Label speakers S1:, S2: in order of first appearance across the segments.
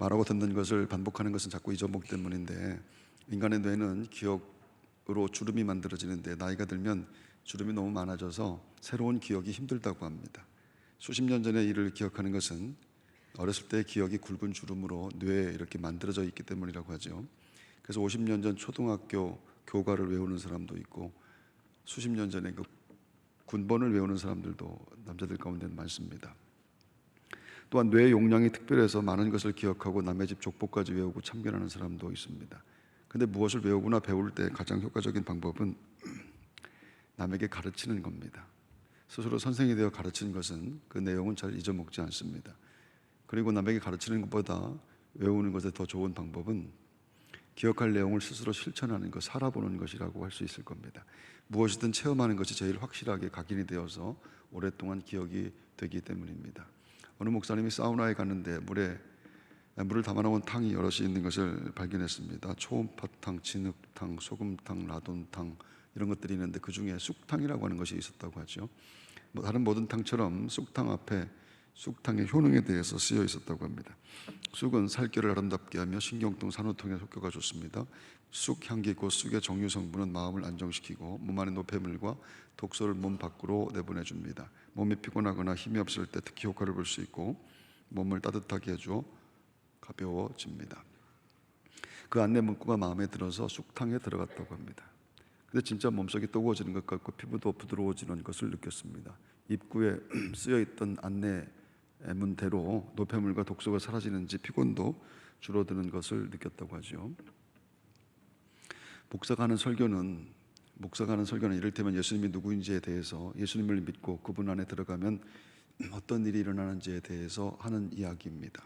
S1: 말하고 듣는 것을 반복하는 것은 자꾸 잊어먹기 때문인데, 인간의 뇌는 기억으로 주름이 만들어지는데 나이가 들면 주름이 너무 많아져서 새로운 기억이 힘들다고 합니다. 수십 년 전의 일을 기억하는 것은 어렸을 때의 기억이 굵은 주름으로 뇌에 이렇게 만들어져 있기 때문이라고 하죠. 그래서 50년 전 초등학교 교과를 외우는 사람도 있고 수십 년 전에 그 군번을 외우는 사람들도 남자들 가운데는 많습니다. 또한 뇌 용량이 특별해서 많은 것을 기억하고 남의 집 족보까지 외우고 참견하는 사람도 있습니다. 근데 무엇을 외우거나 배울 때 가장 효과적인 방법은 남에게 가르치는 겁니다. 스스로 선생이 되어 가르치는 것은 그 내용은 잘 잊어먹지 않습니다. 그리고 남에게 가르치는 것보다 외우는 것에 더 좋은 방법은 기억할 내용을 스스로 실천하는 것, 살아보는 것이라고 할 수 있을 겁니다. 무엇이든 체험하는 것이 제일 확실하게 각인이 되어서 오랫동안 기억이 되기 때문입니다. 어느 목사님이 사우나에 갔는데 물을 담아놓은 탕이 여럿이 있는 것을 발견했습니다. 초음파탕, 진흙탕, 소금탕, 라돈탕 이런 것들이 있는데 그 중에 쑥탕이라고 하는 것이 있었다고 하죠. 다른 모든 탕처럼 쑥탕 앞에 쑥탕의 효능에 대해서 쓰여 있었다고 합니다. 쑥은 살결을 아름답게 하며 신경통, 산후통에 효과가 좋습니다. 쑥 향기 곧 쑥의 정유 성분은 마음을 안정시키고 몸 안의 노폐물과 독소를 몸 밖으로 내보내줍니다. 몸이 피곤하거나 힘이 없을 때 특히 효과를 볼 수 있고 몸을 따뜻하게 해줘 가벼워집니다. 그 안내 문구가 마음에 들어서 쑥탕에 들어갔다고 합니다. 근데 진짜 몸속이 뜨거워지는 것 같고 피부도 부드러워지는 것을 느꼈습니다. 입구에 쓰여있던 안내 문대로 노폐물과 독소가 사라지는지 피곤도 줄어드는 것을 느꼈다고 하죠. 목사가 하는 설교는 이를테면 예수님이 누구인지에 대해서, 예수님을 믿고 그분 안에 들어가면 어떤 일이 일어나는지에 대해서 하는 이야기입니다.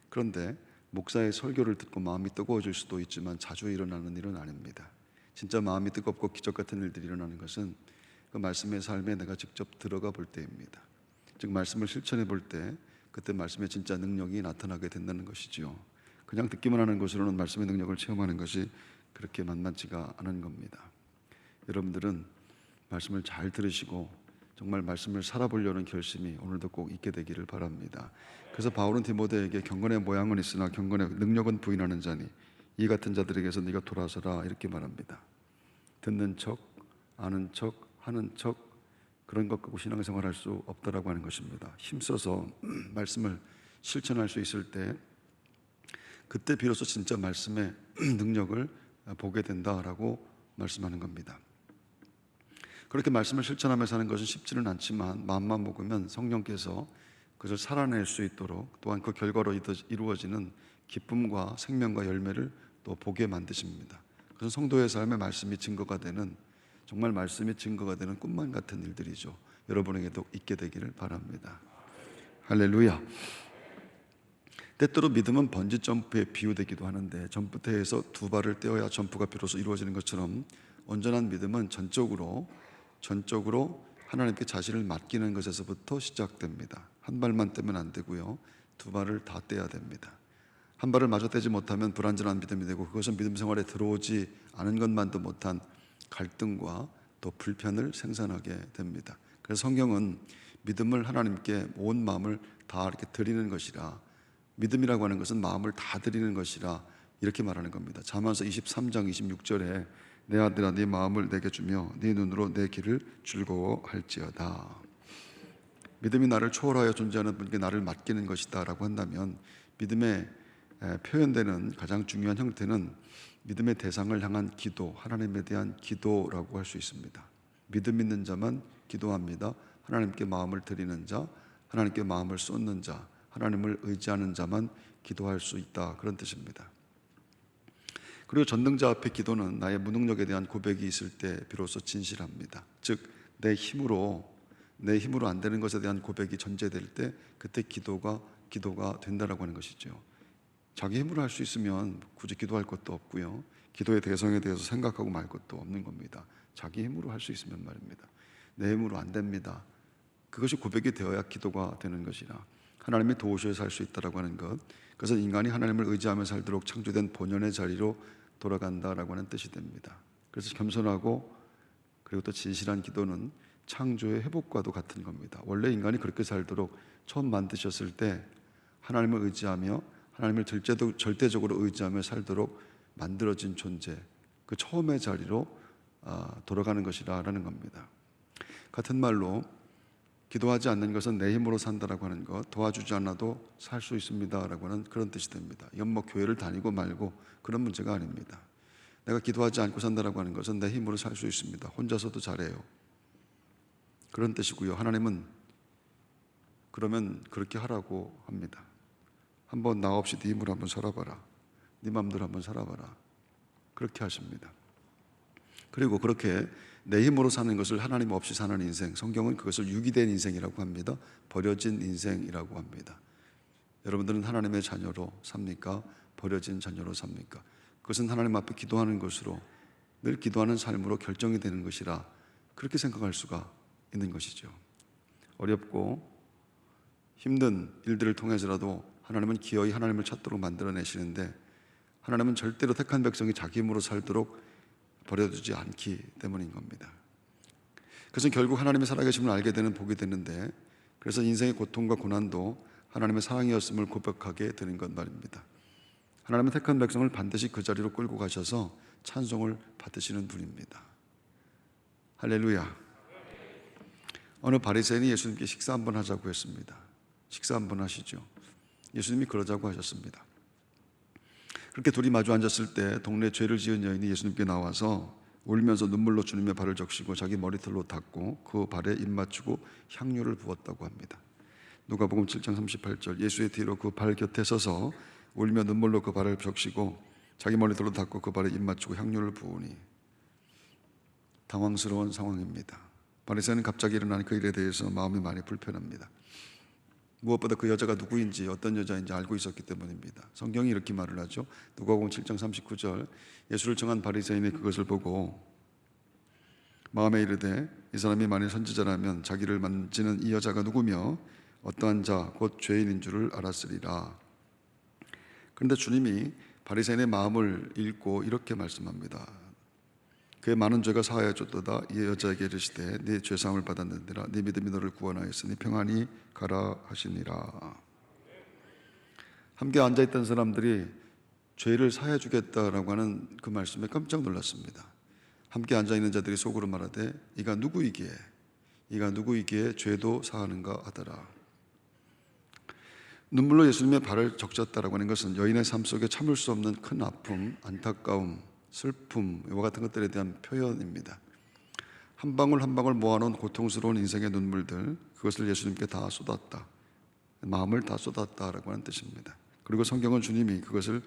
S1: 그런데 목사의 설교를 듣고 마음이 뜨거워질 수도 있지만 자주 일어나는 일은 아닙니다. 진짜 마음이 뜨겁고 기적 같은 일들이 일어나는 것은 그 말씀의 삶에 내가 직접 들어가 볼 때입니다. 즉 말씀을 실천해 볼 때 그때 말씀의 진짜 능력이 나타나게 된다는 것이죠. 그냥 듣기만 하는 것으로는 말씀의 능력을 체험하는 것이 그렇게 만만치가 않은 겁니다. 여러분들은 말씀을 잘 들으시고 정말 말씀을 살아보려는 결심이 오늘도 꼭 있게 되기를 바랍니다. 그래서 바울은 디모데에게 경건의 모양은 있으나 경건의 능력은 부인하는 자니 이 같은 자들에게서 네가 돌아서라 이렇게 말합니다. 듣는 척, 아는 척, 하는 척 그런 것 갖고 신앙생활 할 수 없다라고 하는 것입니다. 힘써서 말씀을 실천할 수 있을 때 그때 비로소 진짜 말씀의 능력을 보게 된다라고 말씀하는 겁니다. 그렇게 말씀을 실천하며 사는 것은 쉽지는 않지만 마음만 먹으면 성령께서 그것을 살아낼 수 있도록 또한 그 결과로 이루어지는 기쁨과 생명과 열매를 또 보게 만드십니다. 그것은 성도의 삶에 말씀이 증거가 되는, 정말 말씀이 증거가 되는 꿈만 같은 일들이죠. 여러분에게도 있게 되기를 바랍니다. 할렐루야. 때때로 믿음은 번지 점프에 비유되기도 하는데 점프대에서 두 발을 떼어야 점프가 비로소 이루어지는 것처럼 온전한 믿음은 전적으로 하나님께 자신을 맡기는 것에서부터 시작됩니다. 한 발만 떼면 안 되고요, 두 발을 다 떼야 됩니다. 한 발을 마저 떼지 못하면 불완전한 믿음이 되고 그것은 믿음 생활에 들어오지 않은 것만도 못한 갈등과 또 불편을 생산하게 됩니다. 그래서 성경은 믿음을 하나님께 온 마음을 다 이렇게 드리는 것이라, 믿음이라고 하는 것은 마음을 다 드리는 것이라 이렇게 말하는 겁니다. 잠언서 23장 26절에 내 아들아 네 마음을 내게 주며 네 눈으로 내 길을 즐거워할지어다. 믿음이 나를 초월하여 존재하는 분께 나를 맡기는 것이다 라고 한다면 믿음의 표현되는 가장 중요한 형태는 믿음의 대상을 향한 기도, 하나님에 대한 기도라고 할 수 있습니다. 믿음 있는 자만 기도합니다. 하나님께 마음을 드리는 자, 하나님께 마음을 쏟는 자, 하나님을 의지하는 자만 기도할 수 있다, 그런 뜻입니다. 그리고 전능자 앞에 기도는 나의 무능력에 대한 고백이 있을 때 비로소 진실합니다. 즉 내 힘으로 안 되는 것에 대한 고백이 전제될 때 그때 기도가 된다라고 하는 것이죠. 자기 힘으로 할 수 있으면 굳이 기도할 것도 없고요, 기도의 대상에 대해서 생각하고 말 것도 없는 겁니다. 자기 힘으로 할 수 있으면 말입니다. 내 힘으로 안 됩니다. 그것이 고백이 되어야 기도가 되는 것이라 하나님이 도우셔서 할 수 있다라고 하는 것, 그것은 인간이 하나님을 의지하며 살도록 창조된 본연의 자리로 돌아간다라고 하는 뜻이 됩니다. 그래서 겸손하고 그리고 또 진실한 기도는 창조의 회복과도 같은 겁니다. 원래 인간이 그렇게 살도록 처음 만드셨을 때 하나님을 의지하며 하나님을 절대적으로 의지하며 살도록 만들어진 존재, 그 처음의 자리로 돌아가는 것이라는 겁니다. 같은 말로 기도하지 않는 것은 내 힘으로 산다라고 하는 것, 도와주지 않아도 살 수 있습니다라고 하는 그런 뜻이 됩니다. 이건 뭐 교회를 다니고 말고 그런 문제가 아닙니다. 내가 기도하지 않고 산다라고 하는 것은 내 힘으로 살 수 있습니다. 혼자서도 잘해요. 그런 뜻이고요. 하나님은 그러면 그렇게 하라고 합니다. 한번 나 없이 네 힘으로 한번 살아봐라. 네 마음대로 한번 살아봐라. 그렇게 하십니다. 그리고 그렇게 내 힘으로 사는 것을 하나님 없이 사는 인생, 성경은 그것을 유기된 인생이라고 합니다. 버려진 인생이라고 합니다. 여러분들은 하나님의 자녀로 삽니까? 버려진 자녀로 삽니까? 그것은 하나님 앞에 기도하는 것으로, 늘 기도하는 삶으로 결정이 되는 것이라 그렇게 생각할 수가 있는 것이죠. 어렵고 힘든 일들을 통해서라도 하나님은 기어이 하나님을 찾도록 만들어내시는데, 하나님은 절대로 택한 백성이 자기 힘으로 살도록 버려두지 않기 때문인 겁니다. 그래서 결국 하나님의 살아계심을 알게 되는 복이 되는데, 그래서 인생의 고통과 고난도 하나님의 사랑이었음을 고백하게 되는 것 말입니다. 하나님은 택한 백성을 반드시 그 자리로 끌고 가셔서 찬송을 받으시는 분입니다. 할렐루야. 어느 바리새인이 예수님께 식사 한번 하자고 했습니다. 식사 한번 하시죠. 예수님이 그러자고 하셨습니다. 그렇게 둘이 마주 앉았을 때 동네 죄를 지은 여인이 예수님께 나와서 울면서 눈물로 주님의 발을 적시고 자기 머리털로 닦고 그 발에 입 맞추고 향유를 부었다고 합니다. 누가복음 7장 38절, 예수의 뒤로 그 발 곁에 서서 울며 눈물로 그 발을 적시고 자기 머리털로 닦고 그 발에 입 맞추고 향유를 부으니. 당황스러운 상황입니다. 바리새인은 갑자기 일어난 그 일에 대해서 마음이 많이 불편합니다. 무엇보다 그 여자가 누구인지, 어떤 여자인지 알고 있었기 때문입니다. 성경이 이렇게 말을 하죠. 누가복음 7장 39절, 예수를 청한 바리새인이 그것을 보고 마음에 이르되 이 사람이 만일 선지자라면 자기를 만지는 이 여자가 누구며 어떠한 자 곧 죄인인 줄을 알았으리라. 그런데 주님이 바리새인의 마음을 읽고 이렇게 말씀합니다. 그의 많은 죄가 사하여졌도다. 이 여자에게 이르시되 네 죄사함을 받았느니라. 네 믿음이 너를 구원하였으니 평안히 가라 하시니라. 함께 앉아있던 사람들이 죄를 사해 주겠다라고 하는 그 말씀에 깜짝 놀랐습니다. 함께 앉아있는 자들이 속으로 말하되 이가 누구이기에 죄도 사하는가 하더라. 눈물로 예수님의 발을 적셨다라고 하는 것은 여인의 삶 속에 참을 수 없는 큰 아픔, 안타까움, 슬픔, 이와 같은 것들에 대한 표현입니다. 한 방울 한 방울 모아놓은 고통스러운 인생의 눈물들, 그것을 예수님께 다 쏟았다, 마음을 다 쏟았다라고 하는 뜻입니다. 그리고 성경은 주님이 그것을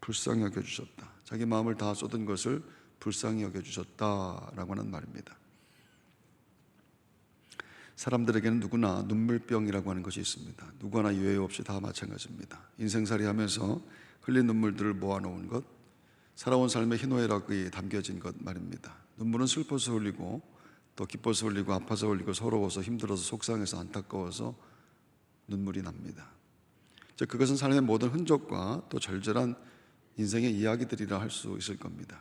S1: 불쌍히 여겨주셨다, 자기 마음을 다 쏟은 것을 불쌍히 여겨주셨다라고 하는 말입니다. 사람들에게는 누구나 눈물병이라고 하는 것이 있습니다. 누구나 유예 없이 다 마찬가지입니다. 인생살이 하면서 흘린 눈물들을 모아놓은 것, 살아온 삶의 희노애락이 담겨진 것 말입니다. 눈물은 슬퍼서 흘리고 또 기뻐서 흘리고 아파서 흘리고 서러워서 힘들어서 속상해서 안타까워서 눈물이 납니다. 즉 그것은 삶의 모든 흔적과 또 절절한 인생의 이야기들이라 할 수 있을 겁니다.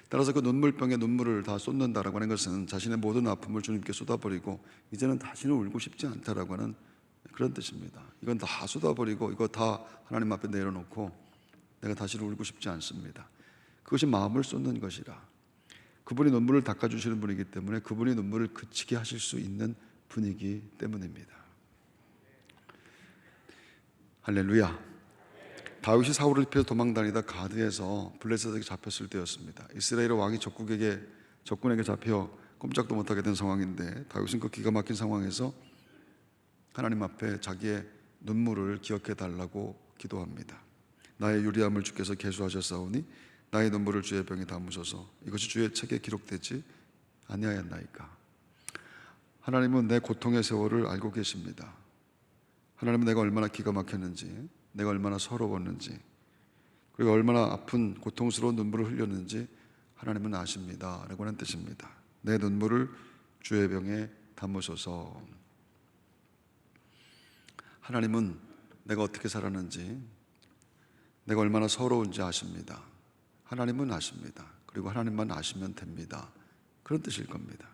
S1: 따라서 그 눈물병에 눈물을 다 쏟는다라고 하는 것은 자신의 모든 아픔을 주님께 쏟아버리고 이제는 다시는 울고 싶지 않다라고 하는 그런 뜻입니다. 이건 다 쏟아버리고 이거 다 하나님 앞에 내려놓고 내가 다시는 울고 싶지 않습니다. 그것이 마음을 쏟는 것이라. 그분이 눈물을 닦아주시는 분이기 때문에 그분이 눈물을 그치게 하실 수 있는 분이기 때문입니다. 할렐루야. 다윗이 사울을 피해서 도망다니다 가드에서 블레셋에게 잡혔을 때였습니다. 이스라엘의 왕이 적군에게 잡혀 꼼짝도 못하게 된 상황인데 다윗은 그 기가 막힌 상황에서 하나님 앞에 자기의 눈물을 기억해 달라고 기도합니다. 나의 유리함을 주께서 계수하셨사오니 나의 눈물을 주의 병에 담으소서. 이것이 주의 책에 기록되지 아니하였나이까. 하나님은 내 고통의 세월을 알고 계십니다. 하나님은 내가 얼마나 기가 막혔는지, 내가 얼마나 서러웠는지, 그리고 얼마나 아픈 고통스러운 눈물을 흘렸는지 하나님은 아십니다 라고 하는 뜻입니다. 내 눈물을 주의 병에 담으소서. 하나님은 내가 어떻게 살았는지, 내가 얼마나 서러운지 아십니다. 하나님은 아십니다. 그리고 하나님만 아시면 됩니다. 그런 뜻일 겁니다.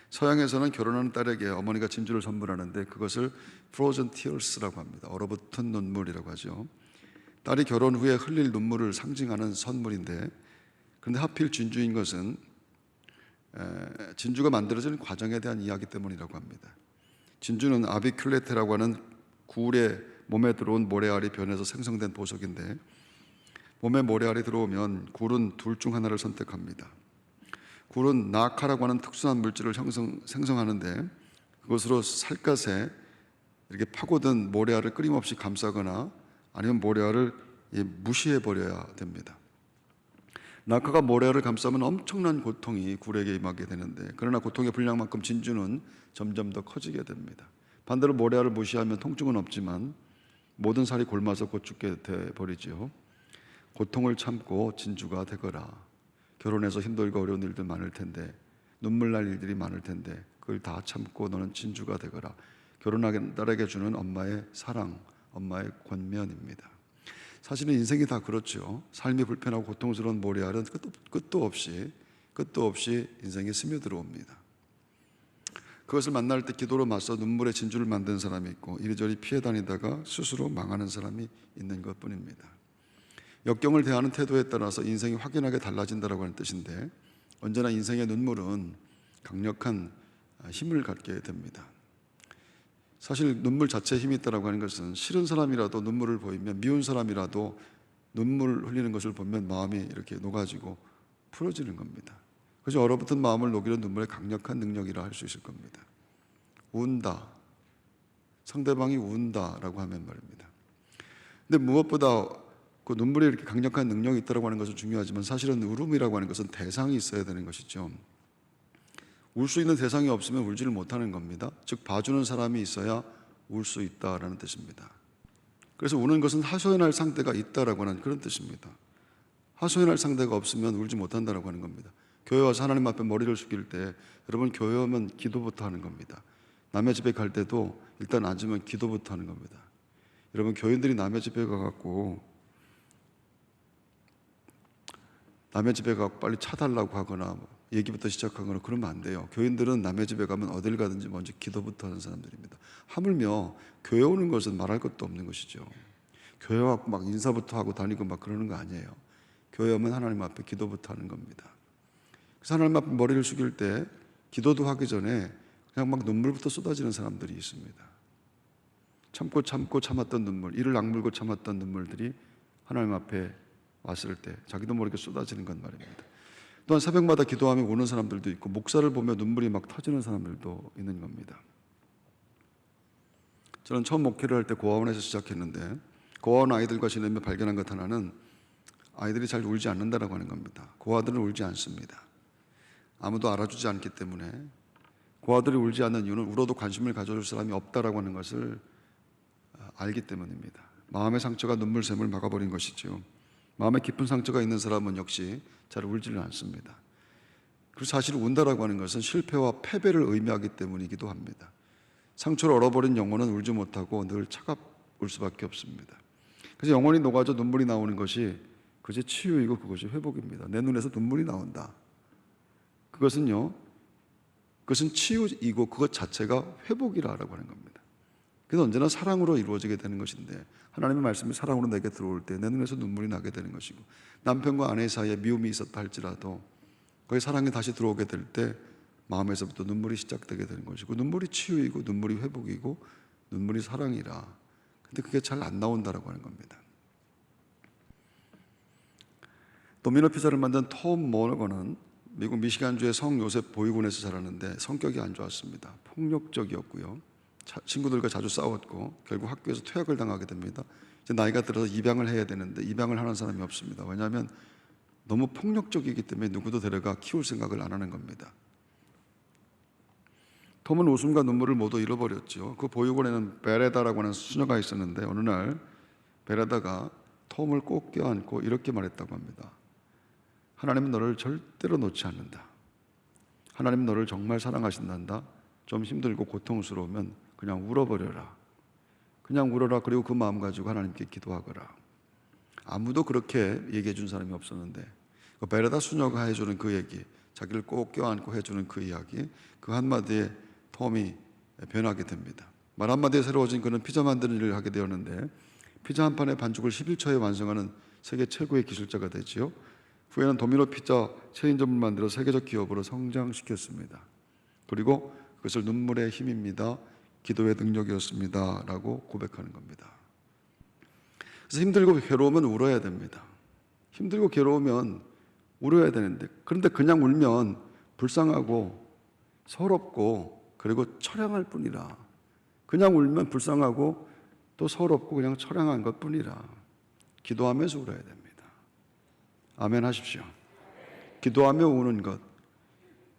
S1: 서양에서는 결혼하는 딸에게 어머니가 진주를 선물하는데 그것을 frozen tears라고 합니다. 얼어붙은 눈물이라고 하죠. 딸이 결혼 후에 흘릴 눈물을 상징하는 선물인데, 그런데 하필 진주인 것은 진주가 만들어지는 과정에 대한 이야기 때문이라고 합니다. 진주는 아비큘레테라고 하는 굴의 몸에 들어온 모래알이 변해서 생성된 보석인데, 몸에 모래알이 들어오면 굴은 둘 중 하나를 선택합니다. 굴은 나카라고 하는 특수한 물질을 생성하는데, 그것으로 살갗에 이렇게 파고든 모래알을 끊임없이 감싸거나 아니면 모래알을 무시해 버려야 됩니다. 나카가 모래알을 감싸면 엄청난 고통이 굴에게 임하게 되는데, 그러나 고통의 분량만큼 진주는 점점 더 커지게 됩니다. 반대로 모래알을 무시하면 통증은 없지만 모든 살이 골마서 곧 죽게 돼 버리지요. 고통을 참고 진주가 되거라. 결혼해서 힘들고 어려운 일들 많을 텐데, 눈물 날 일들이 많을 텐데, 그걸 다 참고 너는 진주가 되거라. 결혼하게 딸에게 주는 엄마의 사랑, 엄마의 권면입니다. 사실은 인생이 다 그렇죠. 삶이 불편하고 고통스러운 모래알은 끝도 없이 인생에 스며들어옵니다. 그것을 만날 때 기도로 맞서 눈물의 진주를 만든 사람이 있고, 이리저리 피해 다니다가 스스로 망하는 사람이 있는 것뿐입니다. 역경을 대하는 태도에 따라서 인생이 확연하게 달라진다고 하는 뜻인데, 언제나 인생의 눈물은 강력한 힘을 갖게 됩니다. 사실 눈물 자체에 힘이 있다고 하는 것은, 싫은 사람이라도 눈물을 보이면, 미운 사람이라도 눈물 흘리는 것을 보면 마음이 이렇게 녹아지고 풀어지는 겁니다. 그래서 얼어붙은 마음을 녹이는 눈물의 강력한 능력이라 할 수 있을 겁니다. 운다, 상대방이 운다라고 하면 말입니다. 근데 무엇보다 그 눈물에 이렇게 강력한 능력이 있다고 하는 것은 중요하지만, 사실은 울음이라고 하는 것은 대상이 있어야 되는 것이죠. 울 수 있는 대상이 없으면 울지를 못하는 겁니다. 즉 봐주는 사람이 있어야 울 수 있다라는 뜻입니다. 그래서 우는 것은 하소연할 상대가 있다라고 하는 그런 뜻입니다. 하소연할 상대가 없으면 울지 못한다라고 하는 겁니다. 교회 와서 하나님 앞에 머리를 숙일 때, 여러분 교회 오면 기도부터 하는 겁니다. 남의 집에 갈 때도 일단 앉으면 기도부터 하는 겁니다. 여러분 교인들이 남의 집에 가갖고 빨리 차 달라고 하거나 얘기부터 시작하거나 그러면 안 돼요. 교인들은 남의 집에 가면 어딜 가든지 먼저 기도부터 하는 사람들입니다. 하물며 교회 오는 것은 말할 것도 없는 것이죠. 교회 와서 막 인사부터 하고 다니고 막 그러는 거 아니에요. 교회 오면 하나님 앞에 기도부터 하는 겁니다. 그래서 하나님 앞에 머리를 숙일 때 기도도 하기 전에 그냥 막 눈물부터 쏟아지는 사람들이 있습니다. 참고 참았던 눈물, 이를 악물고 참았던 눈물들이 하나님 앞에 왔을 때 자기도 모르게 쏟아지는 건 말입니다. 또한 새벽마다 기도하며 우는 사람들도 있고, 목사를 보며 눈물이 막 터지는 사람들도 있는 겁니다. 저는 처음 목회를 할 때 고아원에서 시작했는데, 고아원 아이들과 지내며 발견한 것 하나는 아이들이 잘 울지 않는다라고 하는 겁니다. 고아들은 울지 않습니다. 아무도 알아주지 않기 때문에. 고아들이 울지 않는 이유는 울어도 관심을 가져줄 사람이 없다라고 하는 것을 알기 때문입니다. 마음의 상처가 눈물샘을 막아버린 것이죠. 마음에 깊은 상처가 있는 사람은 역시 잘 울지는 않습니다. 그리고 사실 운다라고 하는 것은 실패와 패배를 의미하기 때문이기도 합니다. 상처를 얼어버린 영혼은 울지 못하고 늘 차가울 수밖에 없습니다. 그래서 영혼이 녹아져 눈물이 나오는 것이 그것이 치유이고 그것이 회복입니다. 내 눈에서 눈물이 나온다. 그것은 치유이고 그것 자체가 회복이라고 하는 겁니다. 그래서 언제나 사랑으로 이루어지게 되는 것인데, 하나님의 말씀이 사랑으로 내게 들어올 때 내 눈에서 눈물이 나게 되는 것이고, 남편과 아내 사이에 미움이 있었다 할지라도 거기 사랑이 다시 들어오게 될 때 마음에서부터 눈물이 시작되게 되는 것이고, 눈물이 치유이고 눈물이 회복이고 눈물이 사랑이라. 근데 그게 잘 안 나온다라고 하는 겁니다. 도미노 피자를 만든 톰 모너건은 미국 미시간주의 성 요셉 보이군에서 자랐는데 성격이 안 좋았습니다. 폭력적이었고요. 친구들과 자주 싸웠고 결국 학교에서 퇴학을 당하게 됩니다. 이제 나이가 들어서 입양을 해야 되는데 입양을 하는 사람이 없습니다. 왜냐하면 너무 폭력적이기 때문에 누구도 데려가 키울 생각을 안 하는 겁니다. 톰은 웃음과 눈물을 모두 잃어버렸죠. 그 보육원에는 베레다라고 하는 수녀가 있었는데, 어느 날 베레다가 톰을 꼭 껴안고 이렇게 말했다고 합니다. 하나님은 너를 절대로 놓지 않는다. 하나님은 너를 정말 사랑하신단다. 좀 힘들고 고통스러우면 그냥 울어버려라. 그냥 울어라. 그리고 그 마음 가지고 하나님께 기도하거라. 아무도 그렇게 얘기해 준 사람이 없었는데, 그 베레다 수녀가 해주는 그 얘기, 자기를 꼭 껴안고 해주는 그 이야기, 그 한마디에 톰이 변하게 됩니다. 말 한마디에 새로워진 그는 피자 만드는 일을 하게 되었는데, 피자 한 판의 반죽을 11초에 완성하는 세계 최고의 기술자가 되지요. 후에는 도미노 피자 체인점을 만들어 세계적 기업으로 성장시켰습니다. 그리고 그것을 눈물의 힘입니다, 기도의 능력이었습니다 라고 고백하는 겁니다. 그래서 힘들고 괴로우면 울어야 됩니다. 힘들고 괴로우면 울어야 되는데, 그런데 그냥 울면 불쌍하고 서럽고 그리고 처량할 뿐이라. 그냥 울면 불쌍하고 또 서럽고 그냥 처량한 것 뿐이라. 기도하면서 울어야 됩니다. 아멘 하십시오. 기도하며 우는 것,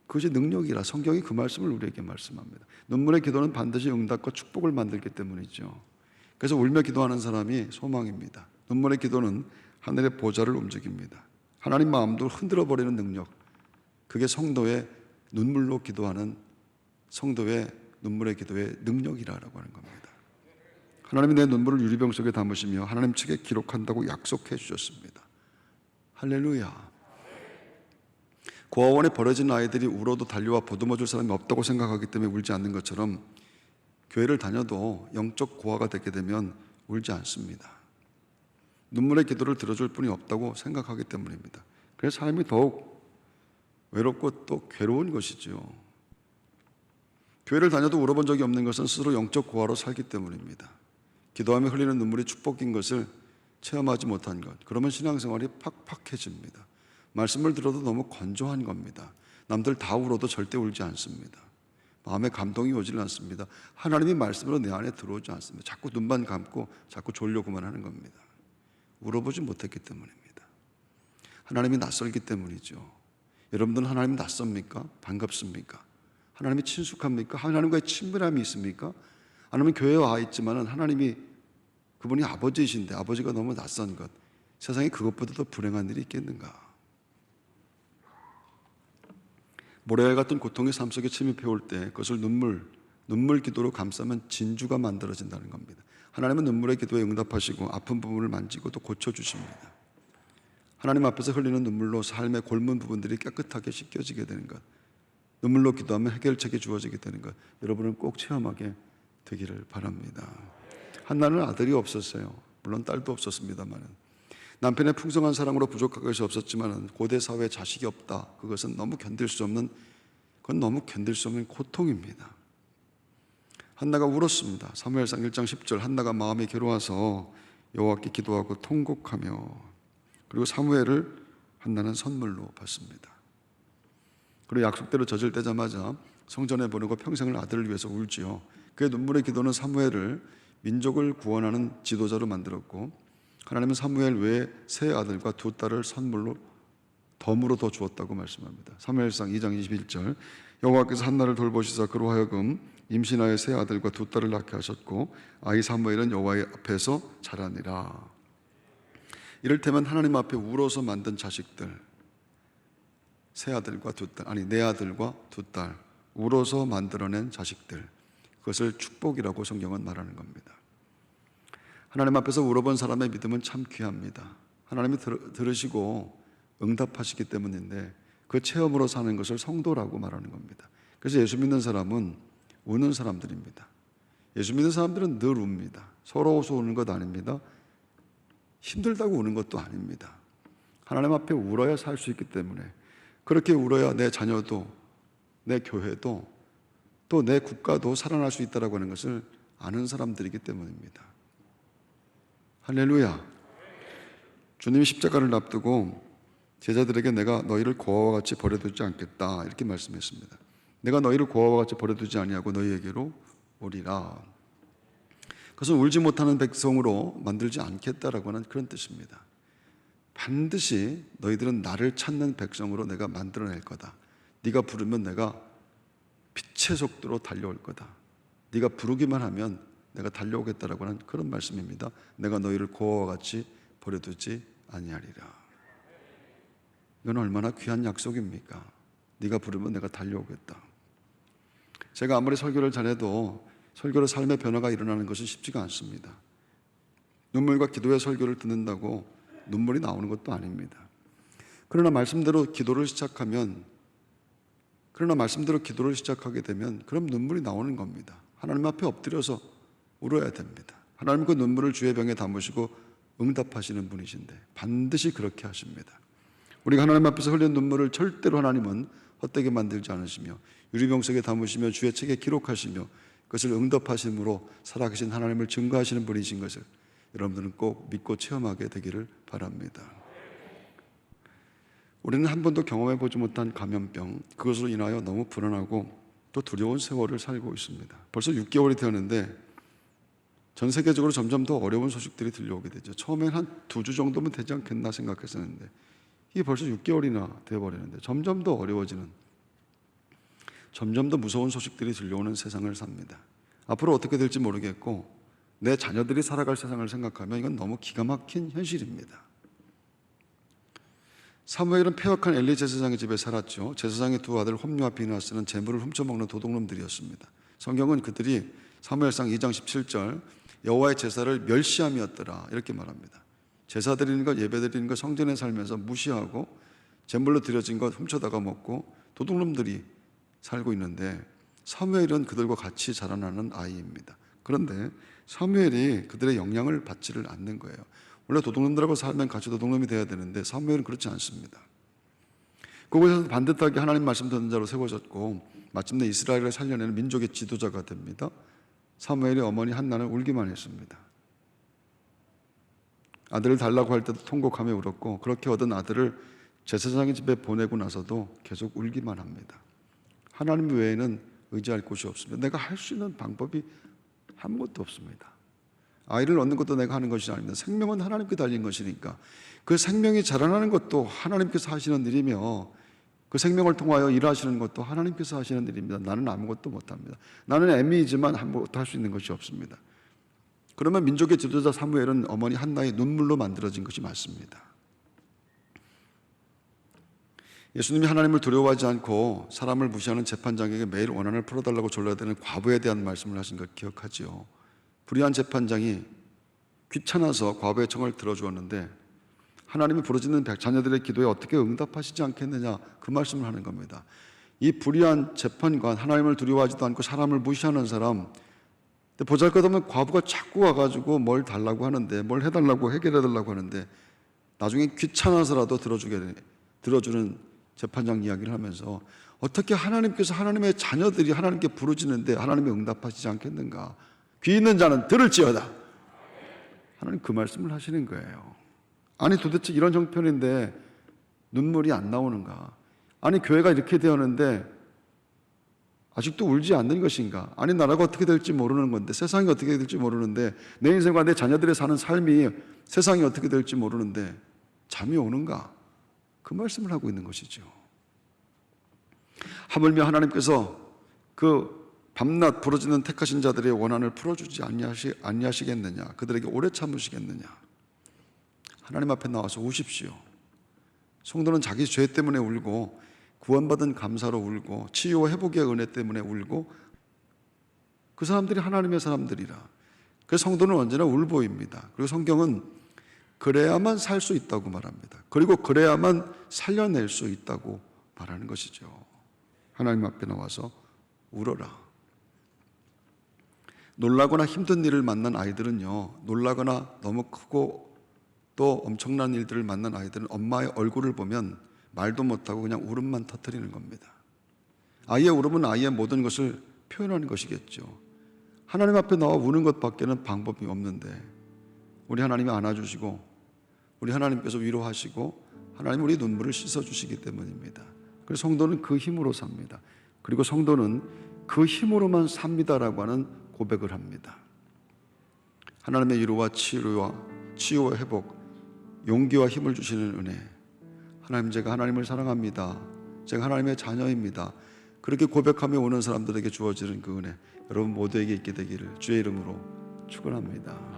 S1: 그것이 능력이라 성경이 그 말씀을 우리에게 말씀합니다. 눈물의 기도는 반드시 응답과 축복을 만들기 때문이죠. 그래서 울며 기도하는 사람이 소망입니다. 눈물의 기도는 하늘의 보좌를 움직입니다. 하나님 마음도 흔들어 버리는 능력, 그게 성도의 눈물로 기도하는 성도의 눈물의 기도의 능력이라고 하는 겁니다. 하나님이 내 눈물을 유리병 속에 담으시며 하나님 측에 기록한다고 약속해 주셨습니다. 할렐루야. 고아원에 버려진 아이들이 울어도 달려와 보듬어 줄 사람이 없다고 생각하기 때문에 울지 않는 것처럼, 교회를 다녀도 영적 고아가 되게 되면 울지 않습니다. 눈물의 기도를 들어줄 분이 없다고 생각하기 때문입니다. 그래서 사람이 더욱 외롭고 또 괴로운 것이죠. 교회를 다녀도 울어본 적이 없는 것은 스스로 영적 고아로 살기 때문입니다. 기도하며 흘리는 눈물이 축복인 것을 체험하지 못한 것, 그러면 신앙생활이 팍팍해집니다. 말씀을 들어도 너무 건조한 겁니다. 남들 다 울어도 절대 울지 않습니다. 마음에 감동이 오질 않습니다. 하나님이 말씀으로 내 안에 들어오지 않습니다. 자꾸 눈만 감고 자꾸 졸려고만 하는 겁니다. 울어보지 못했기 때문입니다. 하나님이 낯설기 때문이죠. 여러분들은 하나님 낯섭니까? 반갑습니까? 하나님이 친숙합니까? 하나님과의 친밀함이 있습니까? 아니면 교회에 와 있지만 하나님이 그분이 아버지이신데 아버지가 너무 낯선 것, 세상에 그것보다 더 불행한 일이 있겠는가? 모래알 같은 고통의 삶 속에 침입해 올 때 그것을 눈물 기도로 감싸면 진주가 만들어진다는 겁니다. 하나님은 눈물의 기도에 응답하시고 아픈 부분을 만지고 또 고쳐주십니다. 하나님 앞에서 흘리는 눈물로 삶의 골문 부분들이 깨끗하게 씻겨지게 되는 것, 눈물로 기도하면 해결책이 주어지게 되는 것, 여러분은 꼭 체험하게 되기를 바랍니다. 한나는 아들이 없었어요. 물론 딸도 없었습니다만, 남편의 풍성한 사랑으로 부족한 것이 없었지만 고대 사회에 자식이 없다, 그것은 너무 견딜 수 없는 고통입니다. 한나가 울었습니다. 사무엘상 1장 10절, 한나가 마음이 괴로워서 여호와께 기도하고 통곡하며, 그리고 사무엘을 한나는 선물로 받습니다. 그리고 약속대로 젖을 떼자마자 성전에 보내고 평생을 아들을 위해서 울지요. 그의 눈물의 기도는 사무엘을 민족을 구원하는 지도자로 만들었고, 하나님은 사무엘 외에 세 아들과 두 딸을 선물로 덤으로 더 주었다고 말씀합니다. 사무엘상 2장 21절, 여호와께서 한나를 돌보시사 그로 하여금 임신하여 세 아들과 두 딸을 낳게 하셨고 아이 사무엘은 여호와의 앞에서 자라니라. 이를테면 하나님 앞에 울어서 만든 자식들, 세 아들과 두 딸, 아니 네 아들과 두 딸, 울어서 만들어낸 자식들, 그것을 축복이라고 성경은 말하는 겁니다. 하나님 앞에서 울어본 사람의 믿음은 참 귀합니다. 하나님이 들으시고 응답하시기 때문인데 그 체험으로 사는 것을 성도라고 말하는 겁니다. 그래서 예수 믿는 사람은 우는 사람들입니다. 예수 믿는 사람들은 늘 웁니다. 서러워서 우는 것 아닙니다. 힘들다고 우는 것도 아닙니다. 하나님 앞에 울어야 살 수 있기 때문에, 그렇게 울어야 내 자녀도, 내 교회도, 또 내 국가도 살아날 수 있다고 하는 것을 아는 사람들이기 때문입니다. 할렐루야. 주님이 십자가를 앞두고 제자들에게 내가 너희를 고아와 같이 버려두지 않겠다 이렇게 말씀했습니다. 내가 너희를 고아와 같이 버려두지 아니하고 너희에게로 오리라. 그것은 울지 못하는 백성으로 만들지 않겠다라고 하는 그런 뜻입니다. 반드시 너희들은 나를 찾는 백성으로 내가 만들어낼 거다. 네가 부르면 내가 빛의 속도로 달려올 거다. 네가 부르기만 하면 내가 달려오겠다라고 하는 그런 말씀입니다. 내가 너희를 고아와 같이 버려두지 아니하리라. 이건 얼마나 귀한 약속입니까? 네가 부르면 내가 달려오겠다. 제가 아무리 설교를 잘해도 설교로 삶의 변화가 일어나는 것은 쉽지가 않습니다. 눈물과 기도의 설교를 듣는다고 눈물이 나오는 것도 아닙니다. 그러나 말씀대로 기도를 시작하게 되면 그럼 눈물이 나오는 겁니다. 하나님 앞에 엎드려서 울어야 됩니다. 하나님 그 눈물을 주의 병에 담으시고 응답하시는 분이신데 반드시 그렇게 하십니다. 우리가 하나님 앞에서 흘린 눈물을 절대로 하나님은 헛되게 만들지 않으시며 유리병 속에 담으시며 주의 책에 기록하시며 그것을 응답하심으로 살아계신 하나님을 증거하시는 분이신 것을 여러분들은 꼭 믿고 체험하게 되기를 바랍니다. 우리는 한 번도 경험해 보지 못한 감염병, 그것으로 인하여 너무 불안하고 또 두려운 세월을 살고 있습니다. 벌써 6개월이 되었는데 전 세계적으로 점점 더 어려운 소식들이 들려오게 되죠. 처음엔 한 2주 정도면 되지 않겠나 생각했었는데 이게 벌써 6개월이나 되어버리는데 점점 더 어려워지는, 점점 더 무서운 소식들이 들려오는 세상을 삽니다. 앞으로 어떻게 될지 모르겠고 내 자녀들이 살아갈 세상을 생각하면 이건 너무 기가 막힌 현실입니다. 사무엘은 폐역한 엘리 제사장의 집에 살았죠. 제사장의 두 아들 홈리와 비느하스는 재물을 훔쳐먹는 도둑놈들이었습니다. 성경은 그들이 사무엘상 2장 17절 여호와의 제사를 멸시함이었더라 이렇게 말합니다. 제사 드리는 것, 예배 드리는 것, 성전에 살면서 무시하고 제물로 드려진 것 훔쳐다가 먹고 도둑놈들이 살고 있는데 사무엘은 그들과 같이 자라나는 아이입니다. 그런데 사무엘이 그들의 영향을 받지를 않는 거예요. 원래 도둑놈들하고 살면 같이 도둑놈이 돼야 되는데 사무엘은 그렇지 않습니다. 그곳에서 반듯하게 하나님 말씀 듣는 자로 세워졌고 마침내 이스라엘을 살려내는 민족의 지도자가 됩니다. 사무엘의 어머니 한나는 울기만 했습니다. 아들을 달라고 할 때도 통곡하며 울었고 그렇게 얻은 아들을 제사장의 집에 보내고 나서도 계속 울기만 합니다. 하나님 외에는 의지할 곳이 없습니다. 내가 할 수 있는 방법이 아무것도 없습니다. 아이를 얻는 것도 내가 하는 것이 아닙니다. 생명은 하나님께 달린 것이니까 그 생명이 자라나는 것도 하나님께서 하시는 일이며 그 생명을 통하여 일하시는 것도 하나님께서 하시는 일입니다. 나는 아무것도 못합니다. 나는 애미이지만 아무것도 할 수 있는 것이 없습니다. 그러면 민족의 지도자 사무엘은 어머니 한나의 눈물로 만들어진 것이 맞습니다. 예수님이 하나님을 두려워하지 않고 사람을 무시하는 재판장에게 매일 원한을 풀어달라고 졸라야 되는 과부에 대한 말씀을 하신 걸 기억하지요. 불의한 재판장이 귀찮아서 과부의 청을 들어주었는데 하나님이 부르짖는 자녀들의 기도에 어떻게 응답하시지 않겠느냐 그 말씀을 하는 겁니다. 이 불의한 재판관, 하나님을 두려워하지도 않고 사람을 무시하는 사람, 보잘것없는 과부가 자꾸 와가지고 뭘 달라고 하는데, 뭘 해달라고 해결해달라고 하는데 나중에 귀찮아서라도 들어주는 재판장 이야기를 하면서 어떻게 하나님께서 하나님의 자녀들이 하나님께 부르짖는데 하나님이 응답하시지 않겠는가? 귀 있는 자는 들을지어다. 하나님 그 말씀을 하시는 거예요. 아니 도대체 이런 형편인데 눈물이 안 나오는가? 아니 교회가 이렇게 되었는데 아직도 울지 않는 것인가? 아니 나라가 어떻게 될지 모르는 건데, 세상이 어떻게 될지 모르는데, 내 인생과 내 자녀들의 사는 삶이 세상이 어떻게 될지 모르는데 잠이 오는가? 그 말씀을 하고 있는 것이죠. 하물며 하나님께서 그 밤낮 부르짖는 택하신 자들의 원한을 풀어주지 아니하시겠느냐? 그들에게 오래 참으시겠느냐? 하나님 앞에 나와서 우십시오. 성도는 자기 죄 때문에 울고 구원받은 감사로 울고 치유와 회복의 은혜 때문에 울고 그 사람들이 하나님의 사람들이라. 그래서 성도는 언제나 울보입니다. 그리고 성경은 그래야만 살 수 있다고 말합니다. 그리고 그래야만 살려낼 수 있다고 말하는 것이죠. 하나님 앞에 나와서 울어라. 놀라거나 힘든 일을 만난 아이들은요, 놀라거나 너무 크고 또 엄청난 일들을 만난 아이들은 엄마의 얼굴을 보면 말도 못하고 그냥 울음만 터뜨리는 겁니다. 아이의 울음은 아이의 모든 것을 표현하는 것이겠죠. 하나님 앞에 나와 우는 것밖에는 방법이 없는데 우리 하나님이 안아주시고 우리 하나님께서 위로하시고 하나님 우리 눈물을 씻어주시기 때문입니다. 그래서 성도는 그 힘으로 삽니다. 그리고 성도는 그 힘으로만 삽니다라고 하는 고백을 합니다. 하나님의 위로와 치유와 회복, 용기와 힘을 주시는 은혜. 하나님, 제가 하나님을 사랑합니다. 제가 하나님의 자녀입니다. 그렇게 고백하며 오는 사람들에게 주어지는 그 은혜, 여러분 모두에게 있게 되기를 주의 이름으로 축원합니다.